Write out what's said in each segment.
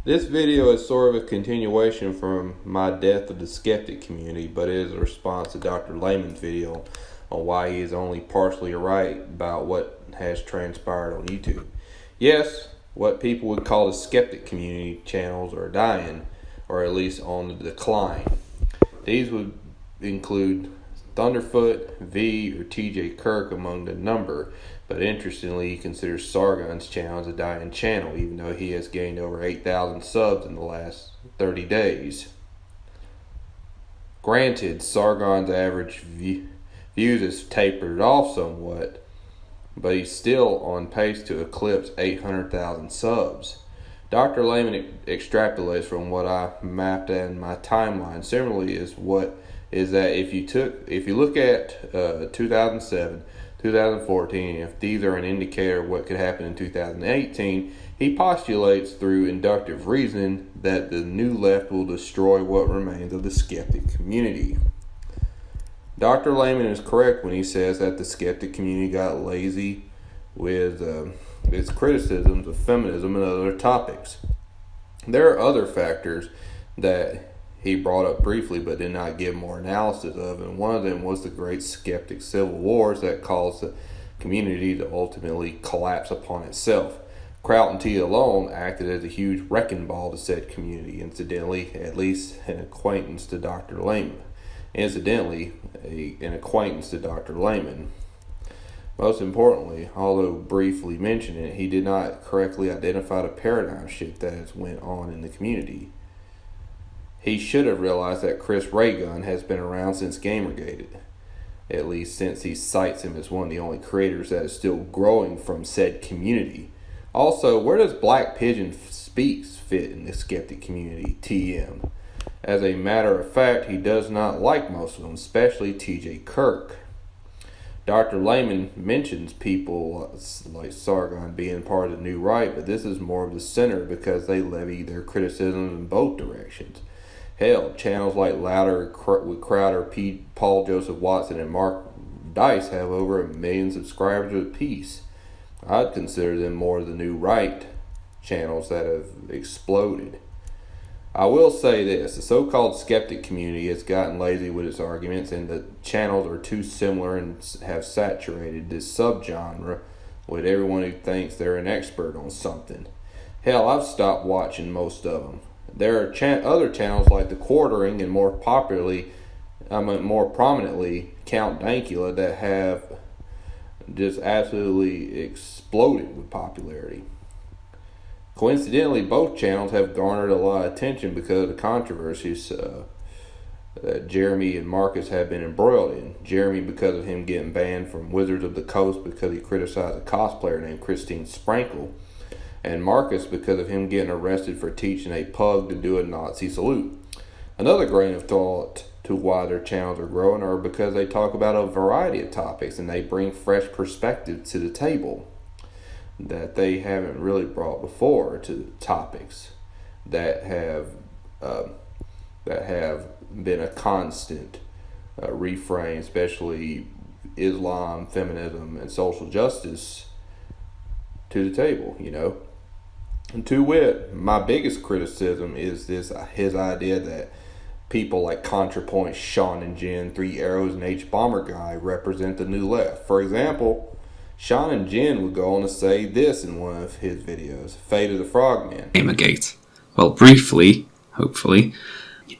This video is sort of a continuation from my Death of the Skeptic community, but it is a response to Dr. Layman's video on why he is only partially right about what has transpired on YouTube. Yes, what people would call the skeptic community channels are dying, or at least on the decline. These would include Thunderfoot, V, or TJ Kirk among the number, but interestingly he considers Sargon's channel as a dying channel, even though he has gained over 8,000 subs in the last 30 days. Granted, Sargon's average views has tapered off somewhat, but he's still on pace to eclipse 800,000 subs. Dr. Layman extrapolates from what I mapped in my timeline. Similarly, is that if you look at 2007, 2014, if these are an indicator of what could happen in 2018, he postulates through inductive reasoning that the new left will destroy what remains of the skeptic community. Dr. Layman is correct when he says that the skeptic community got lazy with its criticisms of feminism and other topics. There are other factors that he brought up briefly but did not give more analysis of, and one of them was the great skeptic civil wars that caused the community to ultimately collapse upon itself. Kraut T alone acted as a huge wrecking ball to said community, incidentally, at least an acquaintance to Dr. Layman. Most importantly, although briefly mentioning it, he did not correctly identify the paradigm shift that has went on in the community. He should have realized that Chris Ray Gun has been around since Gamergate, at least since he cites him as one of the only creators that is still growing from said community. Also, where does Black Pigeon Speaks fit in the skeptic community, TM? As a matter of fact, he does not like most of them, especially TJ Kirk. Dr. Layman mentions people like Sargon being part of the new right, but this is more of the center because they levy their criticisms in both directions. Hell, channels like Louder with Crowder, Paul Joseph Watson, and Mark Dice have over 1 million subscribers apiece. I'd consider them more the new right channels that have exploded. I will say this, the so-called skeptic community has gotten lazy with its arguments, and the channels are too similar and have saturated this subgenre with everyone who thinks they're an expert on something. Hell, I've stopped watching most of them. There are other channels like The Quartering and more prominently Count Dankula that have just absolutely exploded with popularity. Coincidentally, both channels have garnered a lot of attention because of the controversies that Jeremy and Marcus have been embroiled in. Jeremy because of him getting banned from Wizards of the Coast because he criticized a cosplayer named Christine Sprankle, and Marcus because of him getting arrested for teaching a pug to do a Nazi salute. Another grain of thought to why their channels are growing are because they talk about a variety of topics and they bring fresh perspectives to the table that they haven't really brought before to topics that have been a constant refrain, especially Islam, feminism, and social justice to the table, And to wit, my biggest criticism is his idea that people like ContraPoint, Sean and Jen, Three Arrows, and H Bomber Guy represent the new left. For example, Sean and Jen would go on to say this in one of his videos, Fate of the Frogman. Gamergate. Well, briefly, hopefully.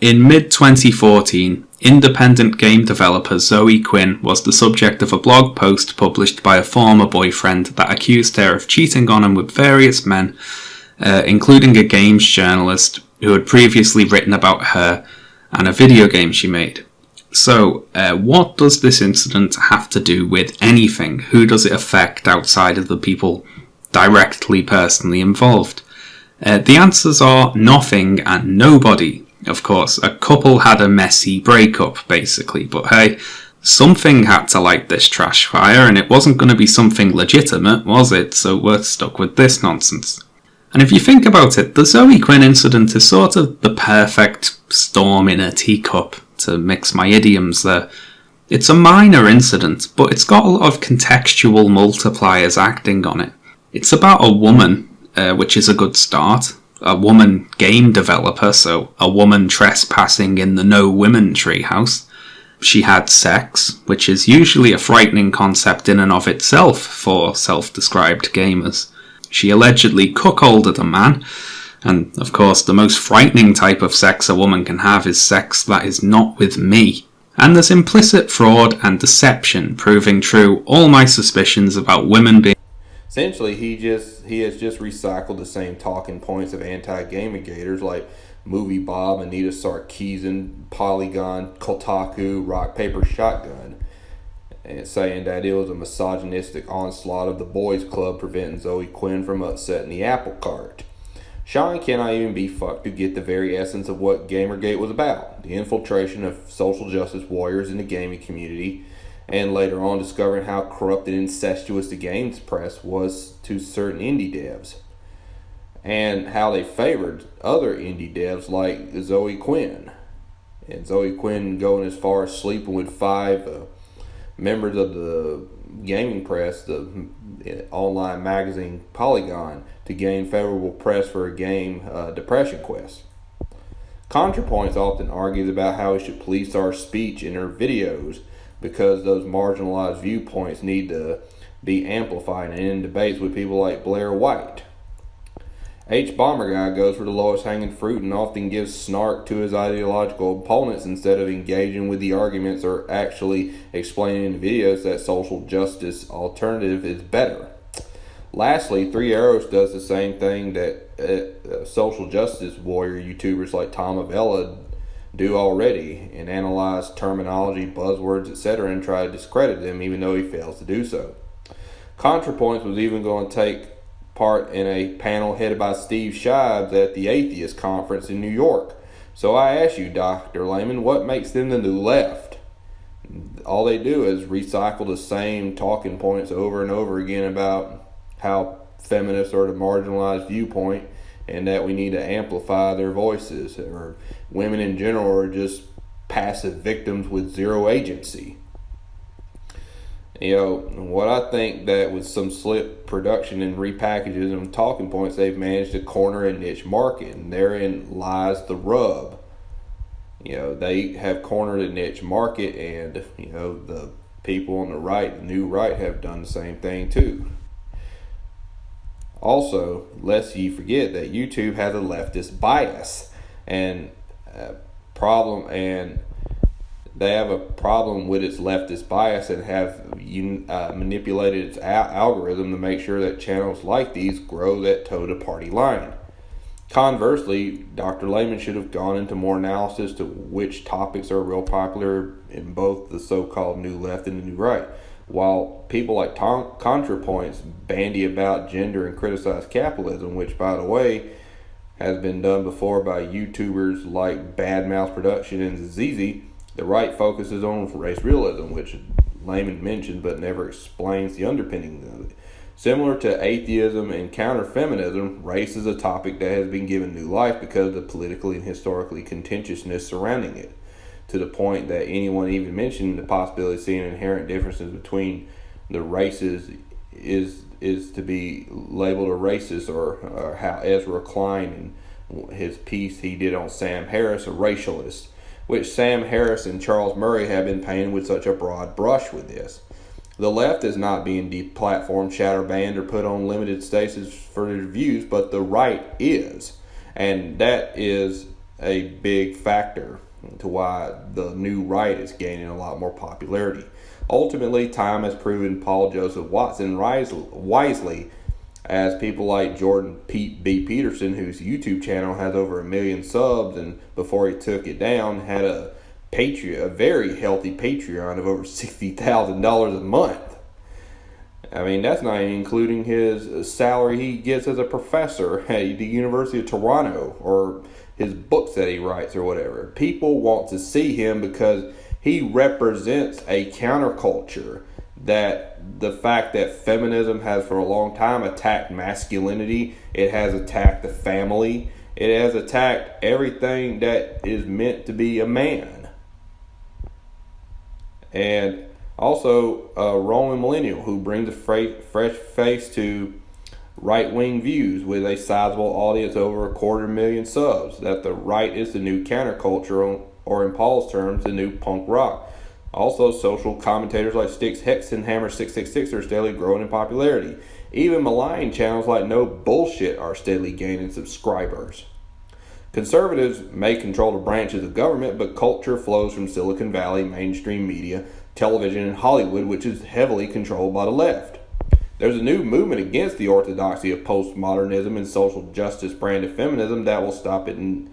In mid-2014, independent game developer Zoe Quinn was the subject of a blog post published by a former boyfriend that accused her of cheating on him with various men, including a games journalist who had previously written about her and a video game she made. So, what does this incident have to do with anything? Who does it affect outside of the people directly, personally involved? The answers are nothing and nobody. Of course, a couple had a messy breakup, basically, but hey, something had to light this trash fire, and it wasn't going to be something legitimate, was it? So we're stuck with this nonsense. And if you think about it, the Zoe Quinn incident is sort of the perfect storm in a teacup, to mix my idioms there. It's a minor incident, but it's got a lot of contextual multipliers acting on it. It's about a woman, which is a good start. a woman game developer, so a woman trespassing in the no women treehouse. She had sex, which is usually a frightening concept in and of itself for self-described gamers. She allegedly cuckolded a man, and of course the most frightening type of sex a woman can have is sex that is not with me. And there's implicit fraud and deception proving true all my suspicions about women being... Essentially, he has just recycled the same talking points of anti-Gamergators like Movie Bob, Anita Sarkeesian, Polygon, Kotaku, Rock Paper Shotgun, and saying that it was a misogynistic onslaught of the boys club preventing Zoe Quinn from upsetting the apple cart. Sean cannot even be fucked to get the very essence of what Gamergate was about, the infiltration of social justice warriors in the gaming community, and later on discovering how corrupt and incestuous the games press was to certain indie devs, and how they favored other indie devs like Zoe Quinn. And Zoe Quinn going as far as sleeping with 5 members of the gaming press, the online magazine Polygon, to gain favorable press for a game, Depression Quest. ContraPoints often argues about how we should police our speech in her videos because those marginalized viewpoints need to be amplified, and in debates with people like Blair White. H. Bomber Guy goes for the lowest hanging fruit and often gives snark to his ideological opponents instead of engaging with the arguments or actually explaining in videos that social justice alternative is better. Lastly, Three Arrows does the same thing that social justice warrior YouTubers like Tom Avella do already, and analyze terminology, buzzwords, etc., and try to discredit them even though he fails to do so. ContraPoints was even going to take part in a panel headed by Steve Shives at the Atheist Conference in New York. So I ask you, Dr. Layman, what makes them the new left? All they do is recycle the same talking points over and over again about how feminists are the marginalized viewpoint and that we need to amplify their voices, or women in general are just passive victims with zero agency. You know, what I think that with some slick production and repackages and talking points, they've managed to corner a niche market, and therein lies the rub. You know, they have cornered a niche market, and, you know, the people on the right, the new right, have done the same thing too. Also, lest you forget that YouTube has a leftist bias and they have a problem with its leftist bias and have manipulated its algorithm to make sure that channels like these grow that toe-to-party line. Conversely, Dr. Layman should have gone into more analysis to which topics are real popular in both the so-called new left and the new right. While people like ContraPoints bandy about gender and criticize capitalism, which, by the way, has been done before by YouTubers like Badmouth Production and Zizi, the right focuses on race realism, which Layman mentioned but never explains the underpinnings of it. Similar to atheism and counter-feminism, race is a topic that has been given new life because of the politically and historically contentiousness surrounding it, to the point that anyone even mentioned the possibility of seeing inherent differences between the races is to be labeled a racist, or how Ezra Klein in his piece he did on Sam Harris, a racialist, which Sam Harris and Charles Murray have been painted with such a broad brush with this. The left is not being deplatformed, shadow banned, or put on limited status for their views, but the right is. And that is a big factor to why the new right is gaining a lot more popularity. Ultimately, time has proven Paul Joseph Watson wisely, as people like Jordan Pete B. Peterson, whose YouTube channel has over 1 million subs, and before he took it down, had a very healthy Patreon of over $60,000 a month. I mean, that's not even including his salary he gets as a professor at the University of Toronto, or his books that he writes or whatever. People want to see him because he represents a counterculture, that the fact that feminism has for a long time attacked masculinity, it has attacked the family, it has attacked everything that is meant to be a man. And also Roman Millennial, who brings a fresh face to right-wing views with a sizable audience over 250,000 subs, that the right is the new counterculture, or in Paul's terms, the new punk rock. Also, social commentators like Styx Hexenhammer 666 are steadily growing in popularity. Even malign channels like No Bullshit are steadily gaining subscribers. Conservatives may control the branches of government, but culture flows from Silicon Valley, mainstream media, television, and Hollywood, which is heavily controlled by the left. There's a new movement against the orthodoxy of postmodernism and social justice branded feminism that will stop it in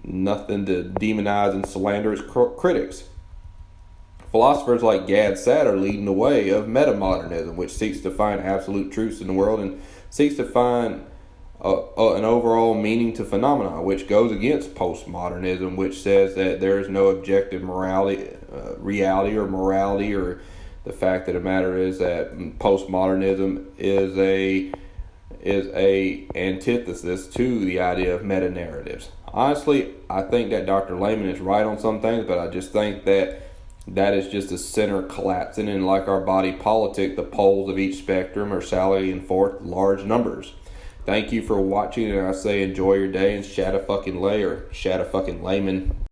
nothing to demonize and slander its critics. Philosophers like Gad Saad are leading the way of metamodernism, which seeks to find absolute truths in the world and seeks to find an overall meaning to phenomena, which goes against postmodernism, which says that there is no objective reality or morality, or the fact of the matter is that postmodernism is a antithesis to the idea of meta-narratives. Honestly, I think that Dr. Layman is right on some things, but I just think that is just a center collapsing, and like our body politic, the poles of each spectrum are sallying forth large numbers. Thank you for watching, and I say enjoy your day, and shat a fucking lay, or shat a fucking layman.